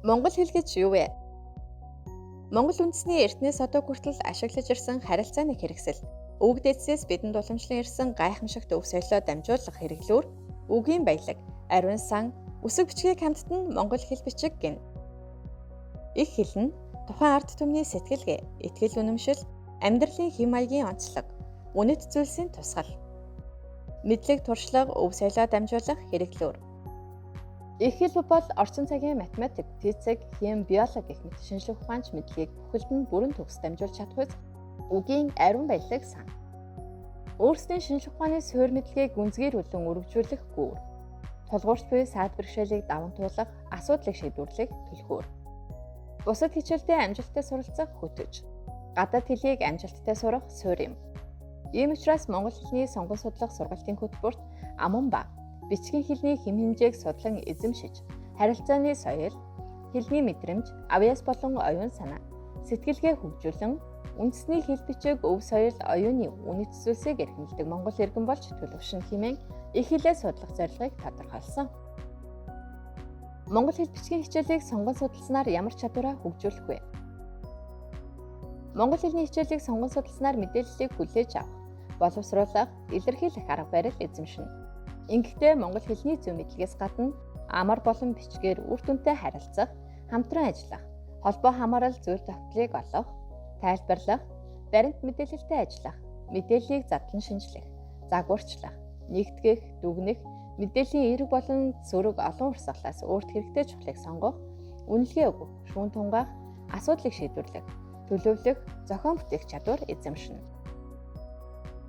Монгол хэл гэж юу вэ? Монгол үндэсний эртнээс одоо хүртэл ашиглаж ирсэн харилцааны хэрэгсэл, үг дэдсээс бидэнд уламжлан ирсэн гайхамшигт өв соёлоо дамжуулах хэрэглүүр, үгийн баялаг, ариун сан, үсэг бичгийг хамтдан монгол хэл бичиг гэнэ. Их хэл нь тухайн ард түмний сэтгэлгээ, итгэл үнэмшил, амьдралын хэм маягийн онцлог, үнэт зүйлсийн тусгал, мэдлэг туршлага, өв соёлоо дамжуулах хэрэглүүр. Их хэл бол орчин цагийн математик, физик, хим, биологи гэх мэт шинжлэх ухаанч мэдлэгийг бүхэлд нь бүрэн төгс дамжуулж чадах үгийн ариун баялаг сан. Өөрсдийн шинжлэх ухааны суурь мэдлэгийг гүнзгийрүүлэн өргөжүүлэх гүүр. Тулгуурч буй саад бэрхшээлийг даван туулах, асуудлыг шийдвэрлэх түлхүүр. Бусад хичээлдээ амжилттай суралцах хөтөж. Гадаад хэлийг амжилттай сурах суурь юм. Ийм учраас монгол хэлний сонгон судлах сургалтын хөтөлбөрт аман ба бичгийн хэлний хэм хэмжээг судлан эзэмшиж, харилцааны соёл, хэлний мэдрэмж, авьяас болон оюун санаа, сэтгэлгээ хөгжүүлэн, үндэсний хэл бичиг, өв соёл, оюуны үнэт зүйлсийг эрхэмлдэг монгол иргэн болж төлөвшин хэмээн их хэлээ судлах зорилгыг тодорхойлсон. Монгол хэл бичгийн хичээлийг сонгон судалснаар ямар чадвараа хөгжүүлэх вэ? Монгол хэлний хичээлийг сонгон судалснаар мэдээллийг хүлээж авах, боловсруулах, илэрхийлэх арга барил эзэмшинэ. Ингэхдээ монгол хэлний зүй мэдлэгээс гадна амар болон бичгээр үр дүнтэй харилцах, хамтран ажиллах, холбоо хамаарал зүйл тогтолцоог олох, тайлбарлах, баримт мэдээлэлтэй ажиллах, мэдээллийг задлан шинжлэх, загварчлах, нэгтгэх, дүгнэх, мэдээллийн эерэг болон зөрөг олон урсгалаас өөрт хэрэгтэй чухлыг сонгох, үнэлгээ өгөх, шүүн тунгаах, асуудлыг шийдвэрлэх, төлөвлөх, зохион бүтээх чадвар эзэмшинэ.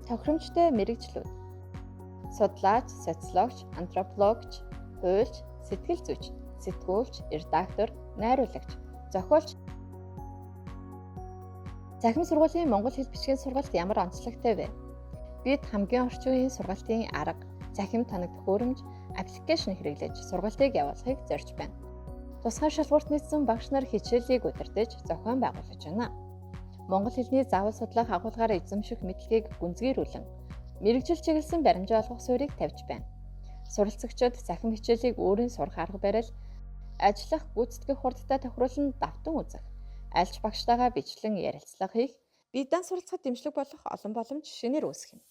Тохиромжтой мэргэжлүүд: судлаач, социологч, антропологч, хуульч, сэтгэл зүйч, сэтгүүлч, редактор, найруулагч, зохиолч. Цахим сургуулийн монгол хэл бичгийн сургалт ямар онцлогтой вэ? Бид хамгийн орчин үеийн сургалтын арга, цахим танах төхөөрөмж, аппликейшн хэрэглэж сургалтыг явуулахыг зорьж байна. Тусгай шалгуурт нийцсэн багш нар хичээлийг удирдах, зохион байгуулж байна. Монгол хэлний заавал судлах агуулгаар эзэмших мэдлэгийг гүнзгийрүүлэн мэргэжил чиглэсэн баримжаа олгох суурийг тавьж байна. Суралцагчид цахим хичээлийг өөрийн сурах арга барил, ажиллах, гүйцэтгэх хурдтай тохируулан давтан үзэх, альч багштайгаа бичлэн ярилцлага хийх, биедан суралцахад дэмжлэг болох олон боломж шинээр үүсгэх юм.